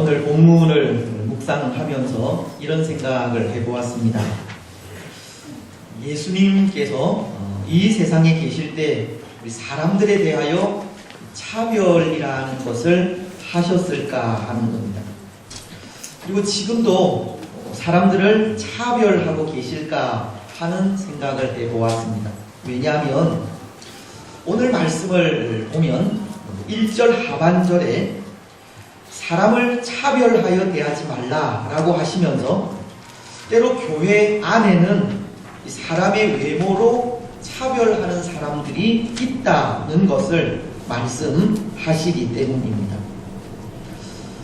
오늘 본문을 묵상하면서 이런 생각을 해보았습니다. 예수님께서 이 세상에 계실 때 우리 사람들에 대하여 차별이라는 것을 하셨을까 하는 겁니다. 그리고 지금도 사람들을 차별하고 계실까 하는 생각을 해보았습니다. 왜냐하면 오늘 말씀을 보면 1절 하반절에 사람을 차별하여 대하지 말라라고 하시면서 때로 교회 안에는 사람의 외모로 차별하는 사람들이 있다는 것을 말씀하시기 때문입니다.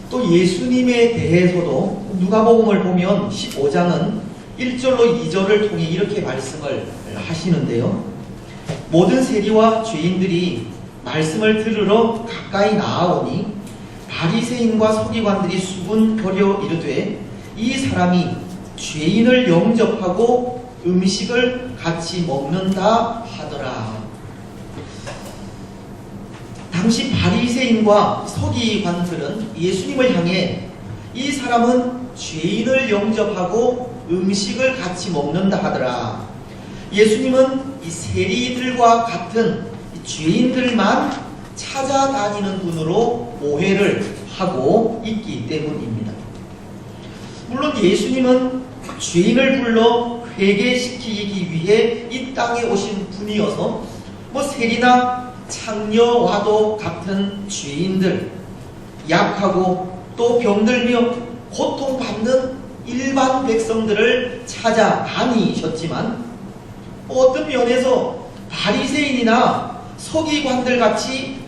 또 예수님에 대해서도 누가복음을 보면 15장은 1절로 2절을 통해 이렇게 말씀을 하시는데요. 모든 세리와 죄인들이 말씀을 들으러 가까이 나아오니 바리새인과 서기관들이 수군거려 이르되 이 사람이 죄인을 영접하고 음식을 같이 먹는다 하더라. 당시 바리새인과 서기관들은 예수님을 향해 이 사람은 죄인을 영접하고 음식을 같이 먹는다 하더라. 예수님은 이 세리들과 같은 이 죄인들만 찾아다니는 분으로 오해를 하고 있기 때문입니다. 물론 예수님은 죄인을 불러 회개시키기 위해 이 땅에 오신 분이어서 세리나 창녀와도 같은 죄인들, 약하고 또 병들며 고통받는 일반 백성들을 찾아다니셨지만 어떤 면에서 바리새인이나 서기관들 같이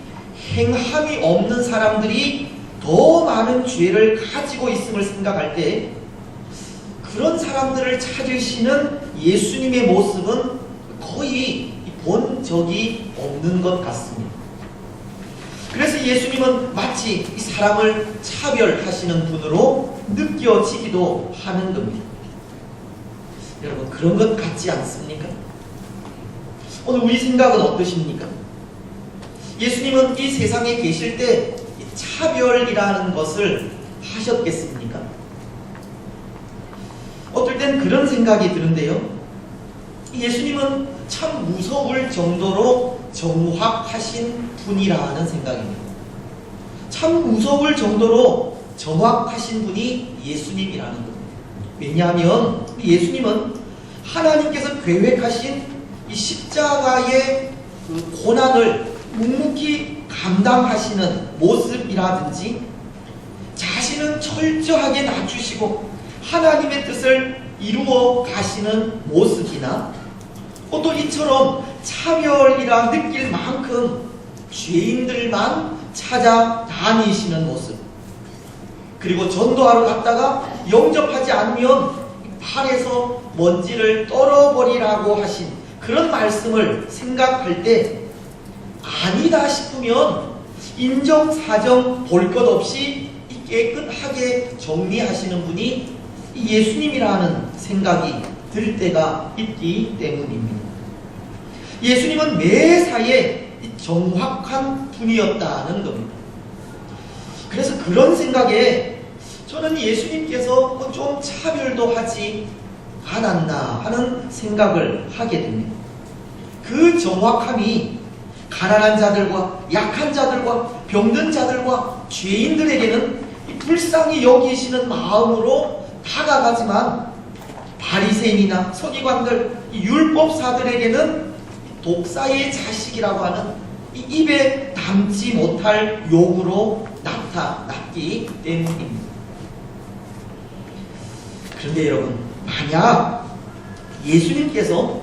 행함이 없는 사람들이 더 많은 죄를 가지고 있음을 생각할 때 그런 사람들을 찾으시는 예수님의 모습은 거의 본 적이 없는 것 같습니다. 그래서 예수님은 마치 이 사람을 차별하시는 분으로 느껴지기도 하는 겁니다. 여러분, 그런 것 같지 않습니까? 오늘 우리 생각은 어떠십니까? 예수님은 이 세상에 계실 때 차별이라는 것을 하셨겠습니까? 어떨 땐 그런 생각이 드는데요. 예수님은 참 무서울 정도로 정확하신 분이라는 생각입니다. 참 무서울 정도로 정확하신 분이 예수님이라는 겁니다. 왜냐하면 예수님은 하나님께서 계획하신 이 십자가의 그 고난을 묵묵히 감당하시는 모습이라든지 자신은 철저하게 낮추시고 하나님의 뜻을 이루어 가시는 모습이나 또 이처럼 차별이라 느낄 만큼 죄인들만 찾아다니시는 모습, 그리고 전도하러 갔다가 영접하지 않으면 팔에서 먼지를 떨어버리라고 하신 그런 말씀을 생각할 때 아니다 싶으면 인정사정 볼 것 없이 깨끗하게 정리하시는 분이 예수님이라는 생각이 들 때가 있기 때문입니다. 예수님은 매사에 정확한 분이었다는 겁니다. 그래서 그런 생각에 저는 예수님께서 좀 차별도 하지 않았나 하는 생각을 하게 됩니다. 그 정확함이 가난한 자들과 약한 자들과 병든 자들과 죄인들에게는 불쌍히 여기시는 마음으로 다가가지만 바리새인이나 서기관들, 율법사들에게는 독사의 자식이라고 하는 이 입에 담지 못할 욕으로 나타났기 때문입니다. 그런데 여러분, 만약 예수님께서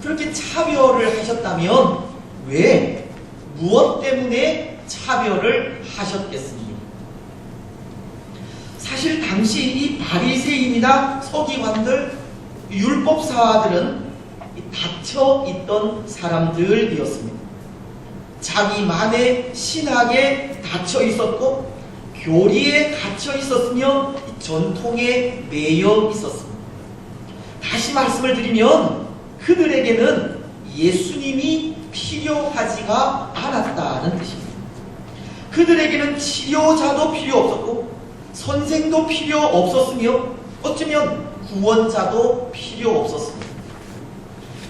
그렇게 차별을 하셨다면 왜, 무엇 때문에 차별을 하셨겠습니까? 사실 당시 이 바리새인이나 서기관들, 율법사들은 닫혀 있던 사람들이었습니다. 자기만의 신학에 닫혀 있었고 교리에 갇혀 있었으며 전통에 매여 있었습니다. 다시 말씀을 드리면 그들에게는 예수님이 필요하지가 않았다는 뜻입니다. 그들에게는 치료자도 필요 없었고 선생도 필요 없었으며 어쩌면 구원자도 필요 없었습니다.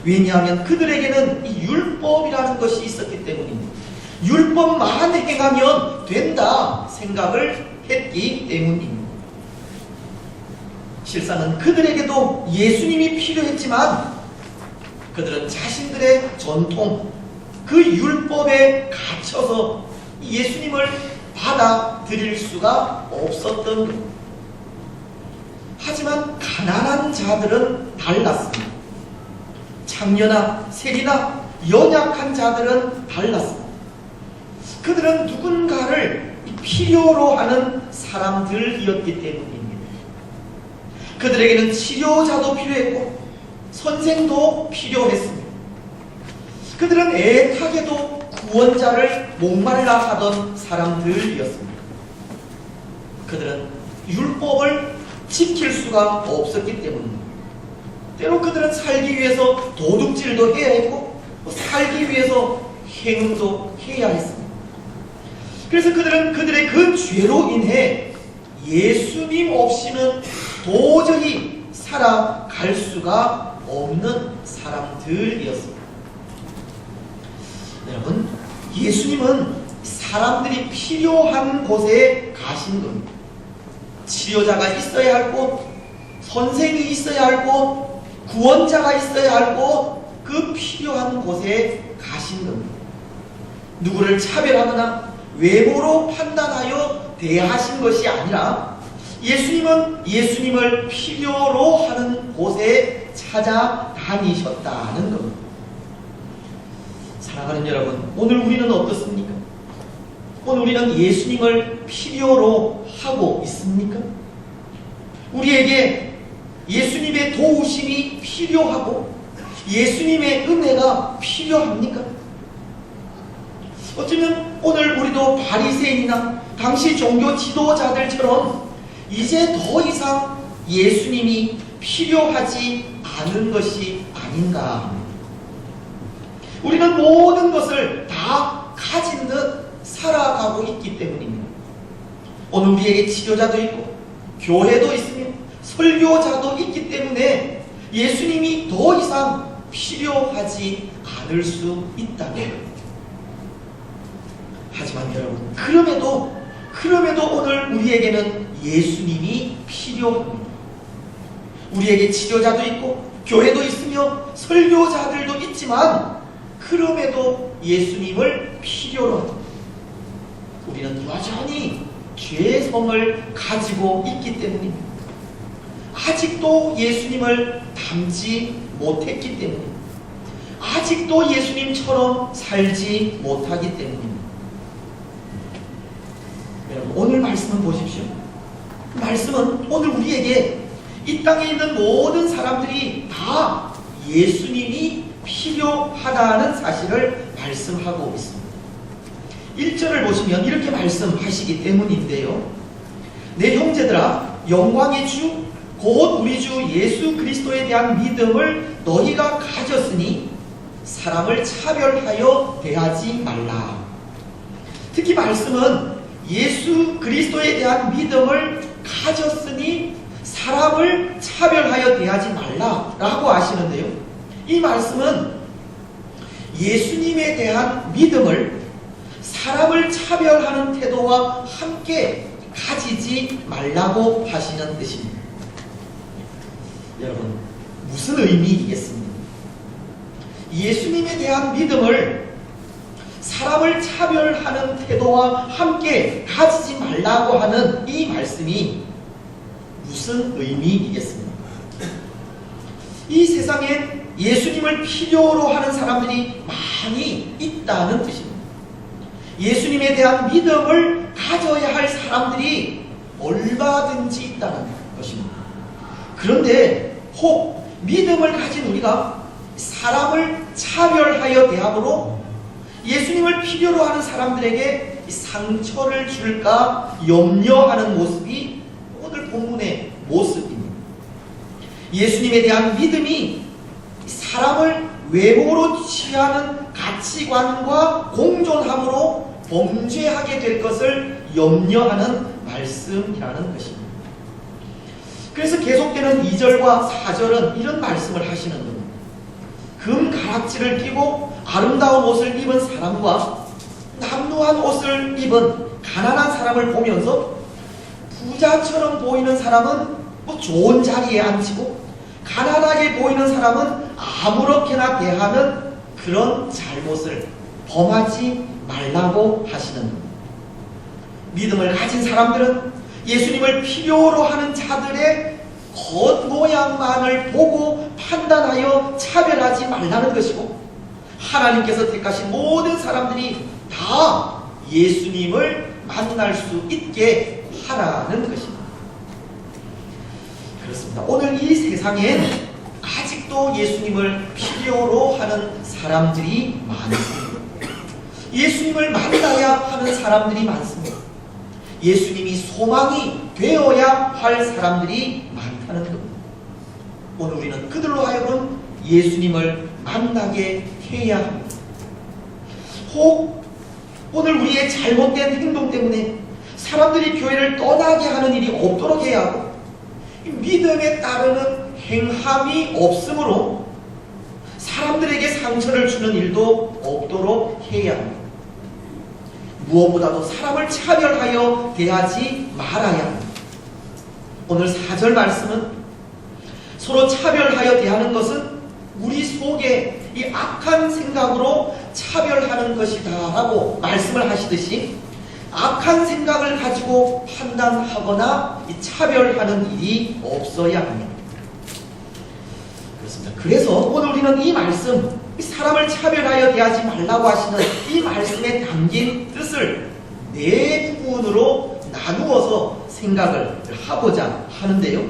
왜냐하면 그들에게는 이 율법이라는 것이 있었기 때문입니다. 율법만 행하면 된다 생각을 했기 때문입니다. 실상은 그들에게도 예수님이 필요했지만 그들은 자신들의 전통, 그 율법에 갇혀서 예수님을 받아들일 수가 없었던 겁니다. 하지만 가난한 자들은 달랐습니다. 장녀나 세리나 연약한 자들은 달랐습니다. 그들은 누군가를 필요로 하는 사람들이었기 때문입니다. 그들에게는 치료자도 필요했고 선생도 필요했습니다. 그들은 애타게도 구원자를 목말라 하던 사람들이었습니다. 그들은 율법을 지킬 수가 없었기 때문입니다. 때로 그들은 살기 위해서 도둑질도 해야 했고 살기 위해서 행음도 해야 했습니다. 그래서 그들은 그들의 그 죄로 인해 예수님 없이는 도저히 살아갈 수가 없는 사람들이었습니다. 여러분, 예수님은 사람들이 필요한 곳에 가신 겁니다. 치료자가 있어야 할 곳, 선생이 있어야 할 곳, 구원자가 있어야 할 곳, 그 필요한 곳에 가신 겁니다. 누구를 차별하거나 외모로 판단하여 대하신 것이 아니라 예수님은 예수님을 필요로 하는 곳에 찾아다니셨다는 겁니다. 사랑하는 여러분, 오늘 우리는 어떻습니까? 오늘 우리는 예수님을 필요로 하고 있습니까? 우리에게 예수님의 도우심이 필요하고 예수님의 은혜가 필요합니까? 어쩌면 오늘 우리도 바리새인이나 당시 종교 지도자들처럼 이제 더 이상 예수님이 필요하지 않은 것이 아닌가. 우리는 모든 것을 다 가진 듯 살아가고 있기 때문입니다. 오늘 우리에게 치료자도 있고 교회도 있으며 설교자도 있기 때문에 예수님이 더 이상 필요하지 않을 수 있다는 거예요. 하지만 여러분, 그럼에도 오늘 우리에게는 예수님이 필요합니다. 우리에게 치료자도 있고 교회도 있으며 설교자들도 있지만 그럼에도 예수님을 필요로 합니다. 우리는 여전히 죄성을 가지고 있기 때문입니다. 아직도 예수님을 닮지 못했기 때문입니다. 아직도 예수님처럼 살지 못하기 때문입니다. 여러분, 오늘 말씀을 보십시오. 말씀은 오늘 우리에게 이 땅에 있는 모든 사람들이 다 예수님이 필요하다는 사실을 말씀하고 있습니다. 1절을 보시면 이렇게 말씀하시기 때문인데요. 내 형제들아, 영광의 주 곧 우리 주 예수 그리스도에 대한 믿음을 너희가 가졌으니 사람을 차별하여 대하지 말라. 특히 말씀은 예수 그리스도에 대한 믿음을 가졌으니 사람을 차별하여 대하지 말라라고 하시는데요. 이 말씀은 예수님에 대한 믿음을 사람을 차별하는 태도와 함께 가지지 말라고 하시는 뜻입니다. 여러분, 무슨 의미이겠습니까? 예수님에 대한 믿음을 사람을 차별하는 태도와 함께 가지지 말라고 하는 이 말씀이 무슨 의미이겠습니까? 이 세상에 예수님을 필요로 하는 사람들이 많이 있다는 뜻입니다. 예수님에 대한 믿음을 가져야 할 사람들이 얼마든지 있다는 것입니다. 그런데 혹 믿음을 가진 우리가 사람을 차별하여 대함으로 예수님을 필요로 하는 사람들에게 상처를 줄까 염려하는 모습이 오늘 본문의 모습입니다. 예수님에 대한 믿음이 사람을 외모로 취하는 가치관과 공존함으로 범죄하게 될 것을 염려하는 말씀이라는 것입니다. 그래서 계속되는 2절과 4절은 이런 말씀을 하시는 겁니다. 금 가락지를 끼고 아름다운 옷을 입은 사람과 남루한 옷을 입은 가난한 사람을 보면서 부자처럼 보이는 사람은 좋은 자리에 앉히고 가난하게 보이는 사람은 아무렇게나 대하는 그런 잘못을 범하지 말라고 하시는 겁니다. 믿음을 가진 사람들은 예수님을 필요로 하는 자들의 겉모양만을 보고 판단하여 차별하지 말라는 것이고, 하나님께서 택하신 모든 사람들이 다 예수님을 만날 수 있게 하라는 것입니다. 그렇습니다. 오늘 이 세상엔 아직도 예수님을 필요로 하는 사람들이 많습니다. 예수님을 만나야 하는 사람들이 많습니다. 예수님이 소망이 되어야 할 사람들이 많다는 겁니다. 오늘 우리는 그들로 하여금 예수님을 만나게 해야 합니다. 혹 오늘 우리의 잘못된 행동 때문에 사람들이 교회를 떠나게 하는 일이 없도록 해야 하고, 믿음에 따르는 행함이 없으므로 사람들에게 상처를 주는 일도 없도록 해야 합니다. 무엇보다도 사람을 차별하여 대하지 말아야 합니다. 오늘 4절 말씀은 서로 차별하여 대하는 것은 우리 속에 이 악한 생각으로 차별하는 것이다 라고 말씀을 하시듯이, 악한 생각을 가지고 판단하거나 차별하는 일이 없어야 합니다. 그렇습니다. 그래서 오늘 우리는 이 말씀, 사람을 차별하여 대하지 말라고 하시는 이 말씀에 담긴 뜻을 네 부분으로 나누어서 생각을 하고자 하는데요.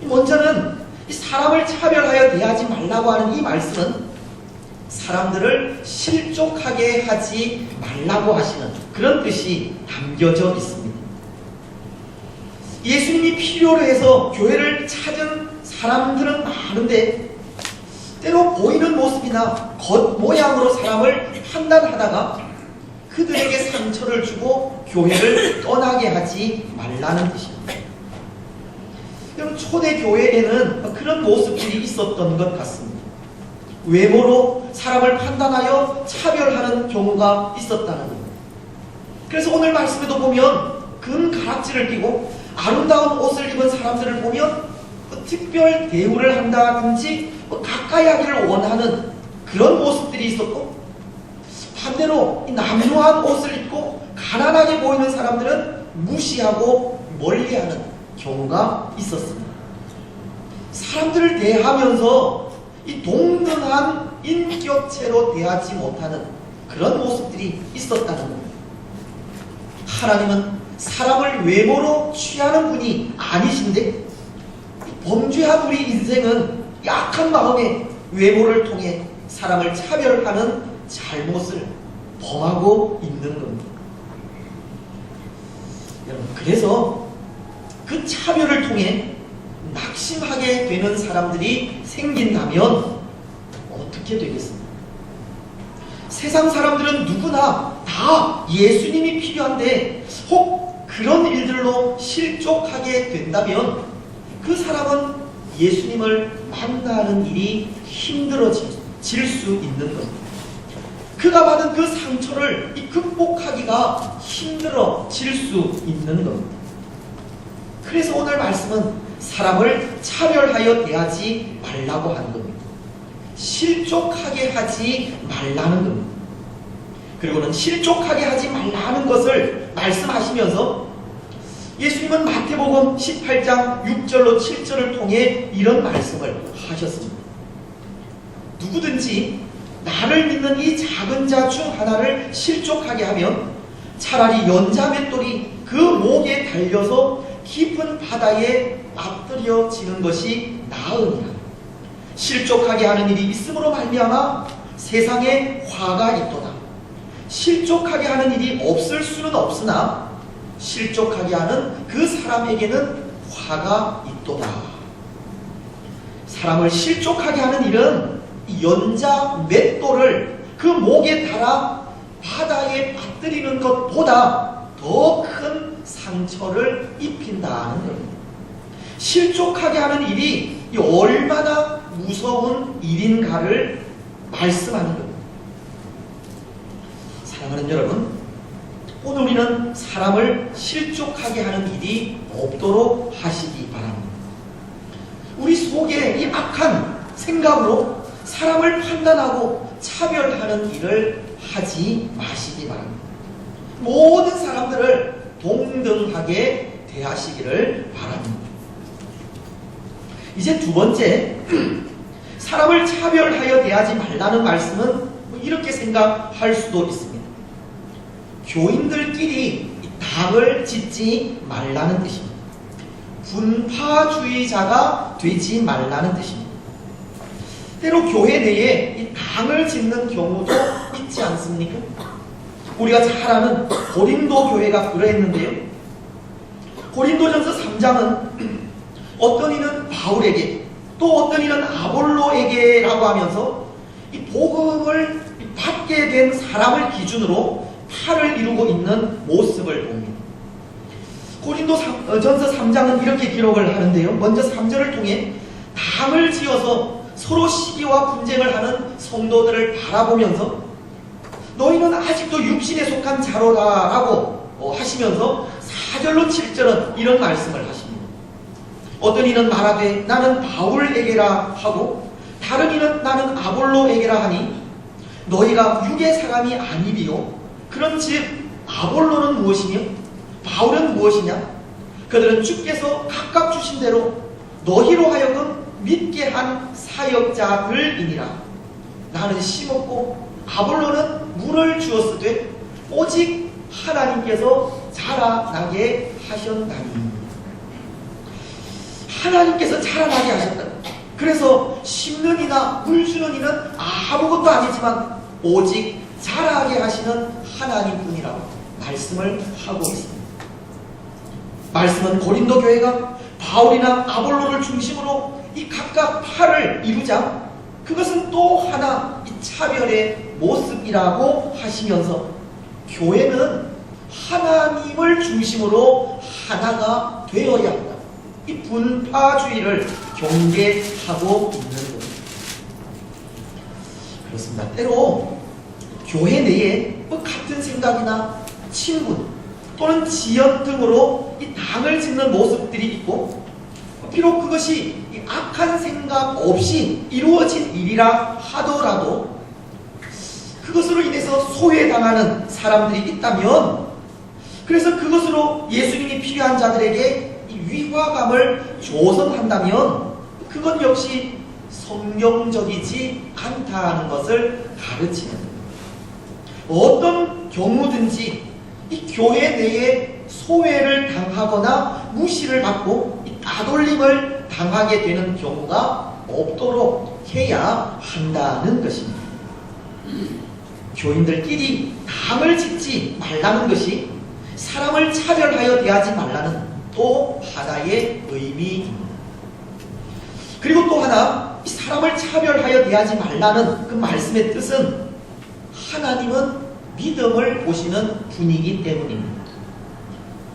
먼저는 이 사람을 차별하여 대하지 말라고 하는 이 말씀은 사람들을 실족하게 하지 말라고 하시는 그런 뜻이 담겨져 있습니다. 예수님이 필요로 해서 교회를 찾은 사람들은 많은데, 때로 보이는 모습이나 겉모양으로 사람을 판단하다가 그들에게 상처를 주고 교회를 떠나게 하지 말라는 뜻입니다. 여러분, 초대교회에는 그런 모습들이 있었던 것 같습니다. 외모로 사람을 판단하여 차별하는 경우가 있었다는 겁니다. 그래서 오늘 말씀에도 보면 금 가락지를 끼고 아름다운 옷을 입은 사람들을 보면 특별 대우를 한다든지 가까이 하기를 원하는 그런 모습들이 있었고, 반대로 남루한 옷을 입고 가난하게 보이는 사람들은 무시하고 멀리하는 경우가 있었습니다. 사람들을 대하면서 이 동등한 인격체로 대하지 못하는 그런 모습들이 있었다는 겁니다. 하나님은 사람을 외모로 취하는 분이 아니신데, 범죄한 우리 인생은 약한 마음에 외모를 통해 사람을 차별하는 잘못을 범하고 있는 겁니다. 여러분, 그래서 그 차별을 통해 낙심하게 되는 사람들이 생긴다면 어떻게 되겠습니까? 세상 사람들은 누구나 다 예수님이 필요한데 혹 그런 일들로 실족하게 된다면 그 사람은 예수님을 만나는 일이 힘들어질 수 있는 겁니다. 그가 받은 그 상처를 극복하기가 힘들어질 수 있는 겁니다. 그래서 오늘 말씀은 사람을 차별하여 대하지 말라고 하는 겁니다. 실족하게 하지 말라는 겁니다. 그리고는 실족하게 하지 말라는 것을 말씀하시면서 예수님은 마태복음 18장 6절로 7절을 통해 이런 말씀을 하셨습니다. 누구든지 나를 믿는 이 작은 자 중 하나를 실족하게 하면 차라리 연자 맷돌이 그 목에 달려서 깊은 바다에 빠뜨려지는 것이 나으니라. 실족하게 하는 일이 있음으로 말미암아 세상에 화가 있도다. 실족하게 하는 일이 없을 수는 없으나 실족하게 하는 그 사람에게는 화가 있도다. 사람을 실족하게 하는 일은 연자 맷돌을 그 목에 달아 바다에 빠뜨리는 것보다 더 큰 상처를 입힌다는 겁니다. 실족하게 하는 일이 얼마나 무서운 일인가를 말씀하는 겁니다. 사랑하는 여러분, 오늘 우리는 사람을 실족하게 하는 일이 없도록 하시기 바랍니다. 우리 속에 이 악한 생각으로 사람을 판단하고 차별하는 일을 하지 마시기 바랍니다. 모든 사람들을 동등하게 대하시기를 바랍니다. 이제 두 번째, 사람을 차별하여 대하지 말라는 말씀은 이렇게 생각할 수도 있습니다. 교인들끼리 당을 짓지 말라는 뜻입니다. 분파주의자가 되지 말라는 뜻입니다. 때로 교회 내에 이 당을 짓는 경우도 있지 않습니까? 우리가 잘 아는 고린도 교회가 그러했는데요. 고린도전서 3장은 어떤 이는 바울에게 또 어떤 이는 아볼로에게라고 하면서 이 복음을 받게 된 사람을 기준으로 팔을 이루고 있는 모습을 봅니다. 고린도전서 3장은 이렇게 기록을 하는데요. 먼저 3절을 통해 당을 지어서 서로 시기와 분쟁을 하는 성도들을 바라보면서 너희는 아직도 육신에 속한 자로다라고 하시면서 4절로 7절은 이런 말씀을 하십니다. 어떤 이는 말하되 나는 바울에게라 하고 다른 이는 나는 아볼로에게라 하니 너희가 육의 사람이 아니리요 그런즉 아볼로는 무엇이며 바울은 무엇이냐? 그들은 주께서 각각 주신 대로 너희로 하여금 믿게 한 사역자들이니라. 나는 심었고 아볼로는 물을 주었으되 오직 하나님께서 자라나게 하셨나니. 하나님께서 자라나게 하셨다. 그래서 심는 이나 물 주는 이는 아무것도 아니지만 오직 자라게 하시는 하나님뿐이라고 말씀을 하고 있습니다. 말씀은 고린도 교회가 바울이나 아볼로를 중심으로 이 각각 팔을 이루자 그것은 또 하나 이 차별의 모습이라고 하시면서 교회는 하나님을 중심으로 하나가 되어야 한다. 이 분파주의를 경계하고 있는 겁니다. 그렇습니다. 때로 교회 내에 같은 생각이나 친분 또는 지연 등으로 이 당을 짓는 모습들이 있고 비록 그것이 악한 생각 없이 이루어진 일이라 하더라도 그것으로 인해서 소외당하는 사람들이 있다면 그래서 그것으로 예수님이 필요한 자들에게 이 위화감을 조성한다면 그것 역시 성경적이지 않다는 것을 가르치는 겁니다. 어떤 경우든지 이 교회 내에 소외를 당하거나 무시를 받고 이 따돌림을 당하게 되는 경우가 없도록 해야 한다는 것입니다. 교인들끼리 당을 짓지 말라는 것이 사람을 차별하여 대하지 말라는 또 하나의 의미입니다. 그리고 또 하나, 이 사람을 차별하여 대하지 말라는 그 말씀의 뜻은 하나님은 믿음을 보시는 분이기 때문입니다.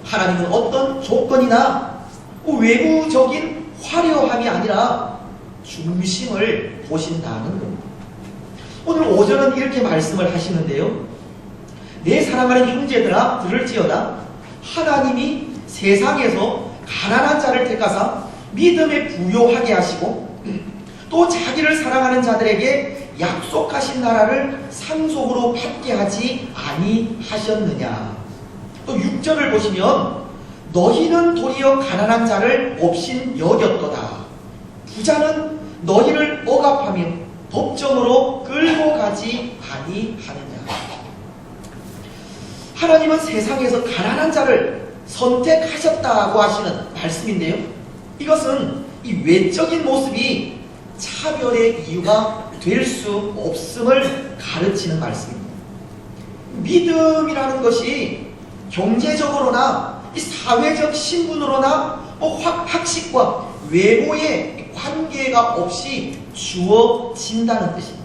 하나님은 어떤 조건이나 외부적인 화려함이 아니라 중심을 보신다는 겁니다. 오늘 오전은 이렇게 말씀을 하시는데요. 내 사랑하는 형제들아 들을지어다 하나님이 세상에서 가난한 자를 택하사 믿음에 부요하게 하시고 또 자기를 사랑하는 자들에게 약속하신 나라를 상속으로 받게 하지 아니하셨느냐. 또 6절을 보시면 너희는 도리어 가난한 자를 없인 여겼도다. 부자는 너희를 억압하며 법정으로 끌고 가지 아니하느냐. 하나님은 세상에서 가난한 자를 선택하셨다고 하시는 말씀인데요. 이것은 이 외적인 모습이 차별의 이유가 될 수 없음을 가르치는 말씀입니다. 믿음이라는 것이 경제적으로나 이 사회적 신분으로나 학식과 외모의 관계가 없이 주어진다는 뜻입니다.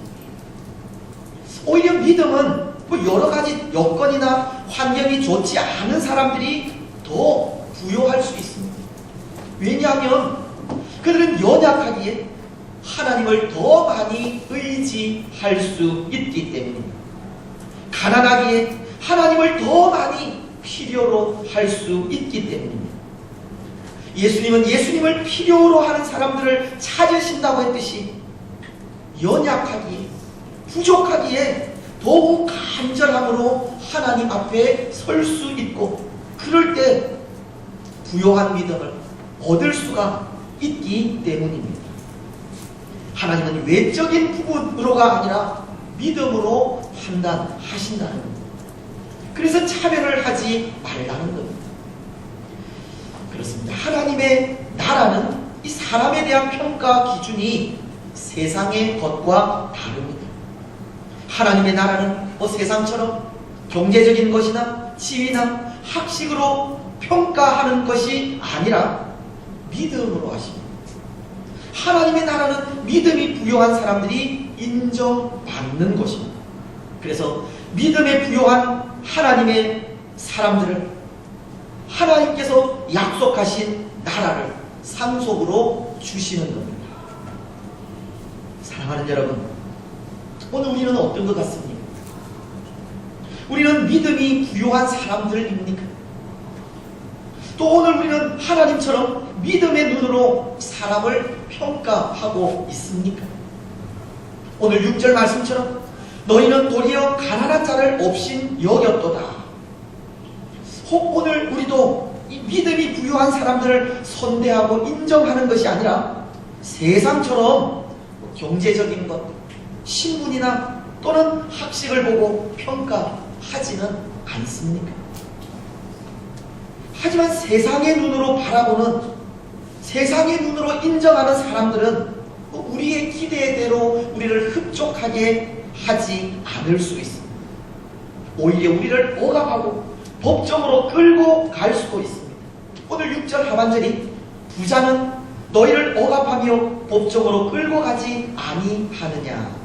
오히려 믿음은 여러 가지 여건이나 환경이 좋지 않은 사람들이 더 부여할 수 있습니다. 왜냐하면 그들은 연약하기에 하나님을 더 많이 의지할 수 있기 때문입니다. 가난하기에 하나님을 더 많이 필요로 할 수 있기 때문입니다. 예수님은 예수님을 필요로 하는 사람들을 찾으신다고 했듯이 연약하기에 부족하기에 더욱 간절함으로 하나님 앞에 설 수 있고 그럴 때 부요한 믿음을 얻을 수가 있기 때문입니다. 하나님은 외적인 부분으로가 아니라 믿음으로 판단하신다는 겁니다. 그래서 차별을 하지 말라는 겁니다. 그렇습니다. 하나님의 나라는 이 사람에 대한 평가 기준이 세상의 것과 다릅니다. 하나님의 나라는 세상처럼 경제적인 것이나 지위나 학식으로 평가하는 것이 아니라 믿음으로 하십니다. 하나님의 나라는 믿음이 부요한 사람들이 인정받는 것입니다. 그래서 믿음에 부요한 하나님의 사람들을 하나님께서 약속하신 나라를 상속으로 주시는 겁니다. 사랑하는 여러분, 오늘 우리는 어떤 것 같습니까? 우리는 믿음이 부요한 사람들입니까? 또 오늘 우리는 하나님처럼 믿음의 눈으로 사람을 평가하고 있습니까? 오늘 6절 말씀처럼 너희는 도리어 가난한 자를 없인 여겼도다. 혹 오늘 우리도 이 믿음이 부유한 사람들을 선대하고 인정하는 것이 아니라 세상처럼 경제적인 것, 신분이나 또는 학식을 보고 평가하지는 않습니까? 하지만 세상의 눈으로 바라보는, 세상의 눈으로 인정하는 사람들은 우리의 기대대로 우리를 흡족하게 하지 않을 수 있습니다. 오히려 우리를 억압하고 법정으로 끌고 갈 수도 있습니다. 오늘 6절 하반절이 부자는 너희를 억압하며 법정으로 끌고 가지 아니하느냐.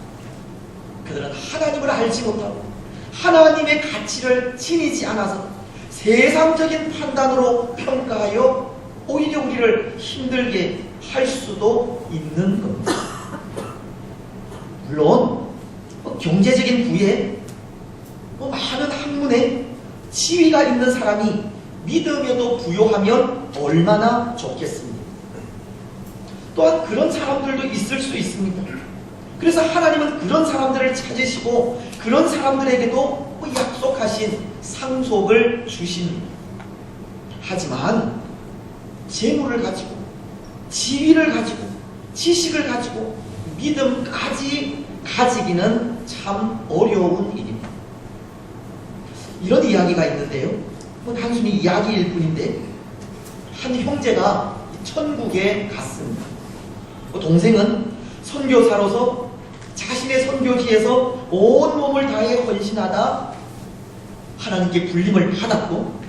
그들은 하나님을 알지 못하고 하나님의 가치를 지니지 않아서 세상적인 판단으로 평가하여 오히려 우리를 힘들게 할 수도 있는 겁니다. 물론 경제적인 부에 많은 학문에 지위가 있는 사람이 믿음에도 부요하면 얼마나 좋겠습니까? 또한 그런 사람들도 있을 수 있습니다. 그래서 하나님은 그런 사람들을 찾으시고 그런 사람들에게도 약속하신 상속을 주십니다. 하지만 재물을 가지고 지위를 가지고 지식을 가지고 믿음까지 가지기는 참 어려운 일입니다. 이런 이야기가 있는데요. 단순히 이야기일 뿐인데 한 형제가 천국에 갔습니다. 동생은 선교사로서 자신의 선교지에서 온 몸을 다해 헌신하다 하나님께 불림을 받았고,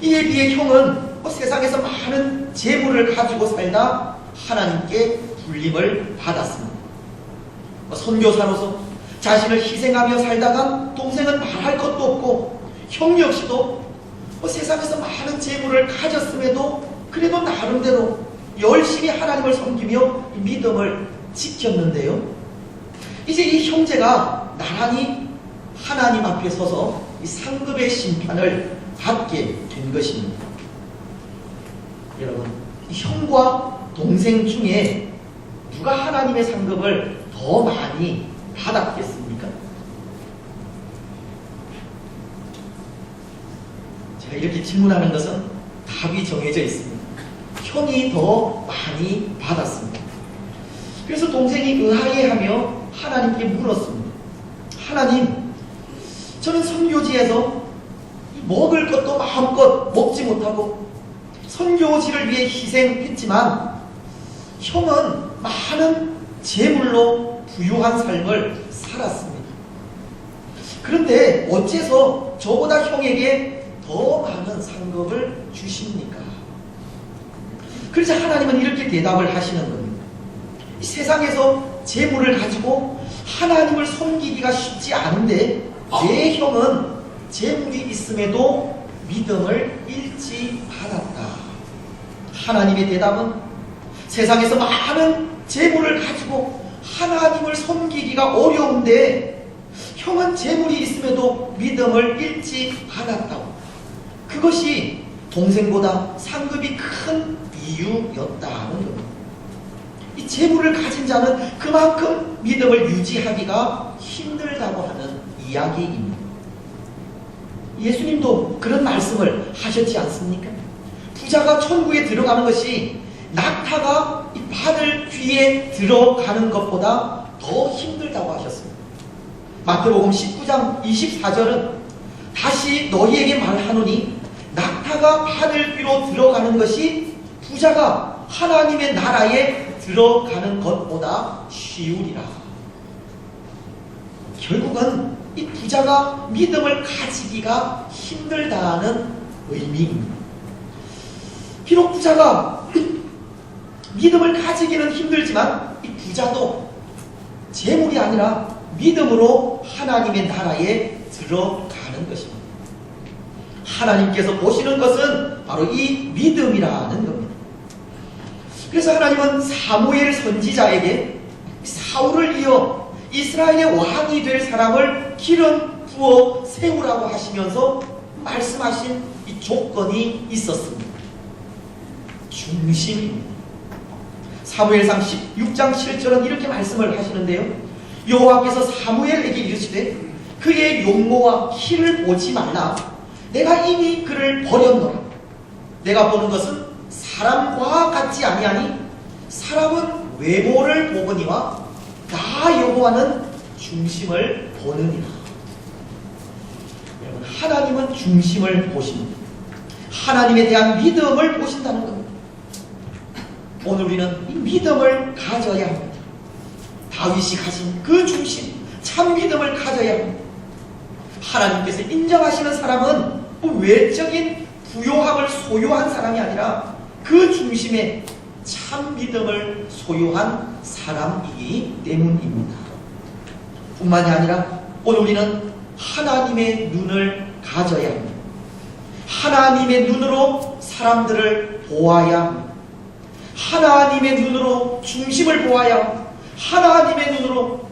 이에 비해 형은 세상에서 많은 재물을 가지고 살다 하나님께 불림을 받았습니다. 선교사로서 자신을 희생하며 살다가 동생은 말할 것도 없고, 형 역시도 세상에서 많은 재물을 가졌음에도 그래도 나름대로 열심히 하나님을 섬기며 믿음을 지켰는데요. 이제 이 형제가 나란히 하나님 앞에 서서 이 상급의 심판을 받게 된 것입니다. 여러분, 형과 동생 중에 누가 하나님의 상급을 더 많이 받았겠습니까? 제가 이렇게 질문하는 것은 답이 정해져 있습니다. 형이 더 많이 받았습니다. 그래서 동생이 의아해하며 하나님께 물었습니다. 하나님, 저는 선교지에서 먹을 것도 마음껏 먹지 못하고 선교지를 위해 희생했지만 형은 많은 재물로 부유한 삶을 살았습니다. 그런데 어째서 저보다 형에게 더 많은 상급을 주십니까? 그래서 하나님은 이렇게 대답을 하시는 겁니다. 이 세상에서 재물을 가지고 하나님을 섬기기가 쉽지 않은데 내 형은 재물이 있음에도 믿음을 잃지 않았다. 하나님의 대답은 세상에서 많은 재물을 가지고 하나님을 섬기기가 어려운데 형은 재물이 있음에도 믿음을 잃지 않았다고. 그것이 동생보다 상급이 큰 이유였다는 겁니다. 이 재물을 가진 자는 그만큼 믿음을 유지하기가 힘들다고 하는 이야기입니다. 예수님도 그런 말씀을 하셨지 않습니까? 부자가 천국에 들어가는 것이 낙타가 이 바늘 귀에 들어가는 것보다 더 힘들다고 하셨습니다. 마태복음 19장 24절은 다시 너희에게 말하노니 낙타가 바늘 귀로 들어가는 것이 부자가 하나님의 나라에 들어가는 것보다 쉬우리라. 결국은 이 부자가 믿음을 가지기가 힘들다는 의미입니다. 비록 부자가 믿음을 가지기는 힘들지만 이 부자도 재물이 아니라 믿음으로 하나님의 나라에 들어가는 것입니다. 하나님께서 보시는 것은 바로 이 믿음이라는 겁니다. 그래서 하나님은 사무엘 선지자에게 사울을 이어 이스라엘의 왕이 될 사람을 기름 부어 세우라고 하시면서 말씀하신 이 조건이 있었습니다. 중심입니다. 사무엘상 16장 7절은 이렇게 말씀을 하시는데요. 여호와께서 사무엘에게 이르시되 그의 용모와 키를 보지 말라. 내가 이미 그를 버렸노라. 내가 보는 것은 사람과 같지 아니하니 사람은 외모를 보거니와 나 여호와는 중심을 보느니라. 여러분, 하나님은 중심을 보십니다. 하나님에 대한 믿음을 보신다는 겁니다. 오늘 우리는 이 믿음을 가져야 합니다. 다윗이 가진 그 중심, 참 믿음을 가져야 합니다. 하나님께서 인정하시는 사람은 외적인 부요함을 소유한 사람이 아니라 그 중심에 참 믿음을 소유한 사람이기 때문입니다. 뿐만이 아니라 오늘 우리는 하나님의 눈을 가져야 합니다. 하나님의 눈으로 사람들을 보아야 합니다. 하나님의 눈으로 중심을 보아야 합니다. 하나님의 눈으로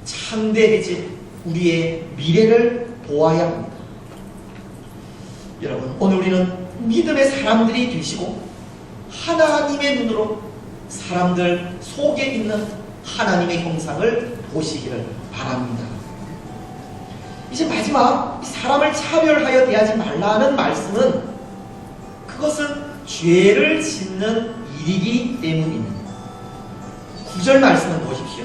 참되해질 우리의 미래를 보아야 합니다. 여러분, 오늘 우리는 믿음의 사람들이 되시고 하나님의 눈으로 사람들 속에 있는 하나님의 형상을 보시기를 바랍니다. 이제 마지막 사람을 차별하여 대하지 말라는 말씀은 그것은 죄를 짓는 일이기 때문입니다. 9절 말씀을 보십시오.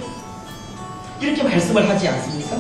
이렇게 말씀을 하지 않습니까?